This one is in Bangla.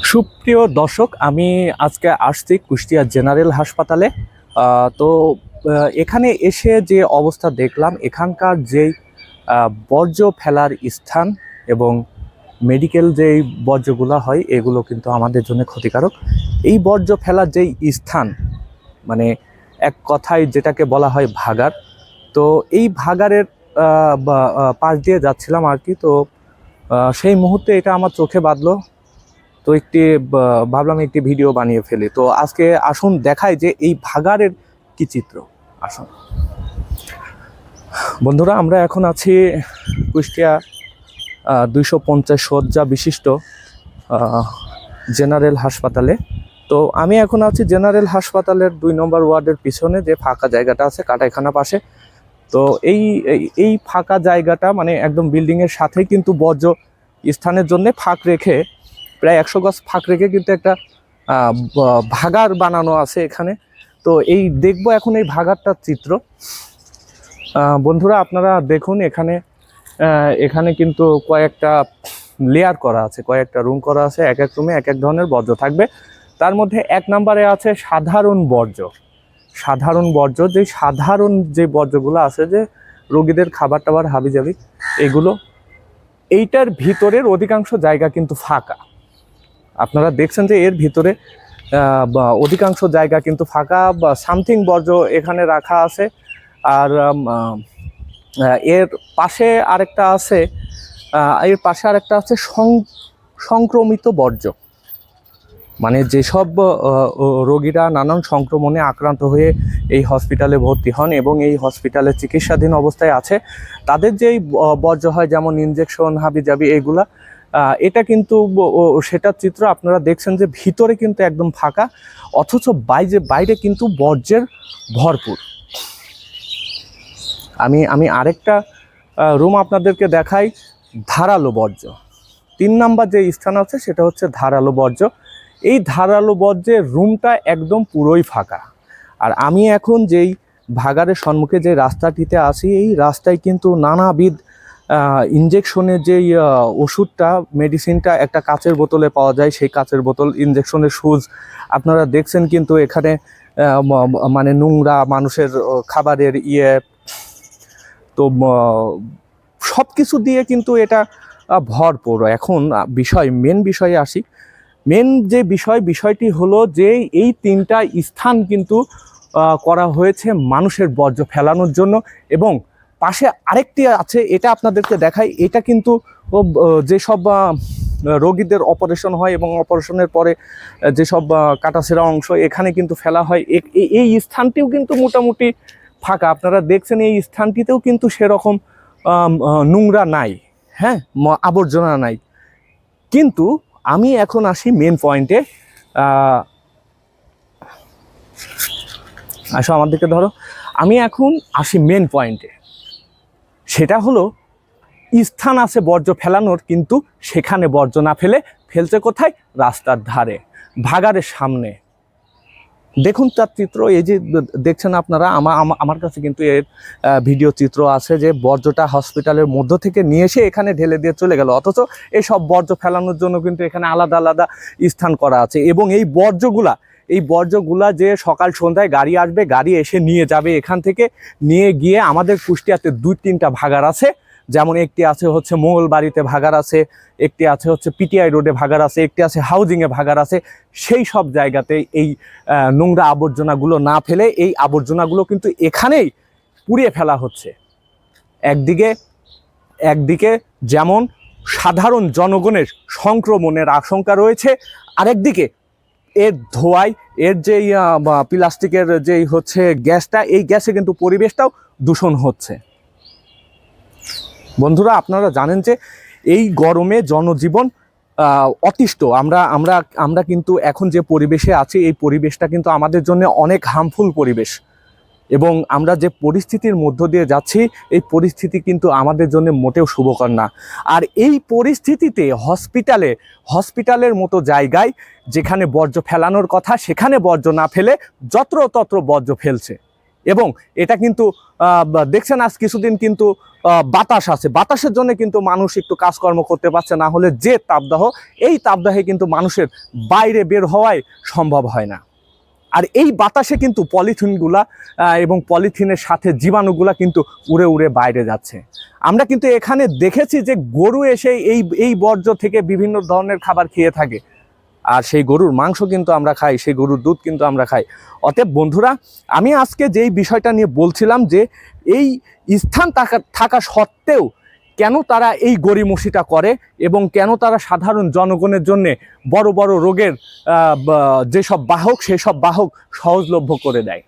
সুপ্রিয় দর্শক, আমি আজকে আসছি কুষ্টিয়া জেনারেল হাসপাতালে। তো এখানে এসে যে অবস্থা দেখলাম, এখানকার যেই বর্জ্য ফেলার স্থান এবং মেডিকেল যেই বর্জ্যগুলো হয় এগুলো কিন্তু আমাদের জন্য ক্ষতিকারক। এই বর্জ্য ফেলার যেই স্থান, মানে এক কথায় যেটাকে বলা হয় ভাগাড়। তো এই ভাগাড়ের পাশ দিয়ে যাচ্ছিলাম আর কি। তো সেই মুহূর্তে এটা আমার চোখে বাঁধলো। তো ভাবলাম একটি ভিডিও বানিয়ে ফেলি। তো আজকে আসুন দেখাই যে এই ভাগাড়ের কি চিত্র। আসুন বন্ধুরা, আমরা এখন আছি কুষ্টিয়া 250 শয্যা বিশিষ্ট জেনারেল হাসপাতালে। তো আমি এখন আছি জেনারেল হাসপাতালের 2 নম্বর ওয়ার্ডের পিছনে যে ফাঁকা জায়গাটা আছে কাটাইখানা পাশে। তো এই এই ফাঁকা জায়গাটা মানে একদম বিল্ডিংয়ের সাথেই কিন্তু বর্জ্য স্থানের জন্য ফাঁক রেখে, প্রায় 100 গজ ফাঁক রেখে কিন্তু একটা ভাগাড় বানানো আছে এখানে। তো এই দেখবো এখন এই ভাগাড়টার চিত্র। বন্ধুরা আপনারা দেখুন, এখানে কিন্তু কয়েকটা লেয়ার করা আছে, কয়েকটা রুম করা আছে। এক এক রুমে এক এক ধরনের বর্জ্য থাকবে। তার মধ্যে 1 নম্বরে আছে সাধারণ বর্জ্য। সাধারণ যে বর্জ্যগুলো আছে, যে রোগীদের খাবার টাবার হাবিজাবি এগুলো, এইটার ভিতরের অধিকাংশ জায়গা কিন্তু ফাঁকা। আপনারা দেখছেন যে এর ভিতরে অধিকাংশ জায়গা কিন্তু ফাঁকা বা সামথিং বর্জ্য এখানে রাখা আছে। আর এর পাশে আরেকটা আছে, সংক্রমিত বর্জ্য। মানে যেসব রোগীরা নানান সংক্রমণে আক্রান্ত হয়ে এই হসপিটালে ভর্তি হন এবং এই হসপিটালে চিকিৎসাধীন অবস্থায় আছে, তাদের যেই বর্জ্য হয়, যেমন ইনজেকশন হাবিজাবি এগুলা, এটা কিন্তু সেটার চিত্র আপনারা দেখছেন যে ভিতরে কিন্তু একদম ফাঁকা, অথচ বাইরে কিন্তু বর্জ্যের ভরপুর। আমি আরেকটা রুম আপনাদেরকে দেখাই, ধারালো বর্জ্য। 3 নাম্বার যে স্থান আছে সেটা হচ্ছে ধারালো বর্জ্য। এই ধারালো বর্জ্যের রুমটা একদম পুরোই ফাঁকা। আর আমি এখন যেই ভাগাড়ের সম্মুখে যে রাস্তাটিতে আছি, এই রাস্তায় কিন্তু নানাবিধ ইনজেকশনের যেই ওষুধটা, মেডিসিনটা একটা কাচের বোতলে পাওয়া যায়, সেই কাচের বোতল, ইনজেকশনের সুজ আপনারা দেখছেন কিন্তু এখানে মানে নোংরা মানুষের খাবারের তো সব কিছু দিয়ে কিন্তু এটা ভরপুর। এখন মেন বিষয়ে আসি। মেন যে বিষয়টি হলো যে এই 3টা স্থান কিন্তু করা হয়েছে মানুষের বর্জ্য ফেলানোর জন্য, এবং পাশে আরেকটি আছে, এটা আপনাদেরকে দেখাই। এটা কিন্তু যেসব রোগীদের অপারেশন হয় এবং অপারেশনের পরে যেসব কাটাছেঁড়া অংশ এখানে কিন্তু ফেলা হয়, এই স্থানটিও কিন্তু মোটামুটি ফাঁকা। আপনারা দেখছেন এই স্থানটিতেও কিন্তু সেরকম নোংরা নাই, হ্যাঁ, আবর্জনা নাই। কিন্তু আমি এখন আসি মেন পয়েন্টে। আসো আমার দিকে ধরো। আমি এখন আসি মেন পয়েন্টে। সেটা হলো, স্থান আছে বর্জ্য ফেলানোর, কিন্তু সেখানে বর্জ্য না ফেলছে কোথায়? রাস্তার ধারে, ভাগাড়ের সামনে। দেখুন তার চিত্র, এই যে দেখছেন আপনারা, আমার কাছে কিন্তু এর ভিডিও চিত্র আছে, যে বর্জ্যটা হসপিটালের মধ্য থেকে নিয়ে এসে এখানে ঢেলে দিয়ে চলে গেল। অথচ এই সব বর্জ্য ফেলানোর জন্য কিন্তু এখানে আলাদা আলাদা স্থান করা আছে। এবং এই বর্জ্যগুলা যে সকাল সন্ধ্যায় গাড়ি আসবে, গাড়ি এসে নিয়ে যাবে এখান থেকে, নিয়ে গিয়ে আমাদের কুষ্টিয়াতে 2-3টা ভাগাড় আছে। যেমন একটি আছে হচ্ছে মঙ্গলবাড়িতে ভাগাড় আছে, একটি আছে হচ্ছে পিটিআই রোডে ভাগাড় আছে, একটি আছে হাউজিংয়ে ভাগাড় আছে। সেই সব জায়গাতে এই নোংরা আবর্জনাগুলো না ফেলে এই আবর্জনাগুলো কিন্তু এখানেই পুড়িয়ে ফেলা হচ্ছে। একদিকে যেমন সাধারণ জনগণের সংক্রমণের আশঙ্কা রয়েছে, আরেকদিকে এর ধোঁয়ায়, এর যেই প্লাস্টিকের যেই হচ্ছে গ্যাসটা, এই গ্যাসে কিন্তু পরিবেশটাও দূষণ হচ্ছে। বন্ধুরা আপনারা জানেন যে এই গরমে জনজীবন অতিষ্ঠ। আমরা কিন্তু এখন যে পরিবেশে আছি, এই পরিবেশটা কিন্তু আমাদের জন্য অনেক হার্মফুল পরিবেশ, এবং আমরা যে পরিস্থিতির মধ্য দিয়ে যাচ্ছি, এই পরিস্থিতি কিন্তু আমাদের জন্য মোটেও শুভকর না। আর এই পরিস্থিতিতে হসপিটালের মতো জায়গায়, যেখানে বর্জ্য ফেলানোর কথা, সেখানে বর্জ্য না ফেলে যত্রতত্র বর্জ্য ফেলছে। এবং এটা কিন্তু দেখছেন আজ কিছুদিন কিন্তু বাতাস আছে, বাতাসের জন্য কিন্তু মানুষ একটু কাজকর্ম করতে পারছে, না হলে যে তাপদাহ, এই তাপদাহে কিন্তু মানুষের বাইরে বের হওয়াই সম্ভব হয় না। আর এই বাতাসে কিন্তু পলিথিনগুলা এবং পলিথিনের সাথে জীবাণুগুলা কিন্তু উড়ে উড়ে বাইরে যাচ্ছে। আমরা কিন্তু এখানে দেখেছি যে গরু এসে এই বর্জ্য থেকে বিভিন্ন ধরনের খাবার খেয়ে থাকে, আর সেই গরুর মাংস কিন্তু আমরা খাই, সেই গরুর দুধ কিন্তু আমরা খাই। অতএব বন্ধুরা, আমি আজকে যেই বিষয়টা নিয়ে বলছিলাম যে এই স্থান থাকা সত্ত্বেও কেন তারা এই গড়িমসিটা করে এবং কেন তারা সাধারণ জনগণের জন্যে বড় বড় রোগের যেসব বাহক সেই সব বাহক সহজলভ্য করে দেয়।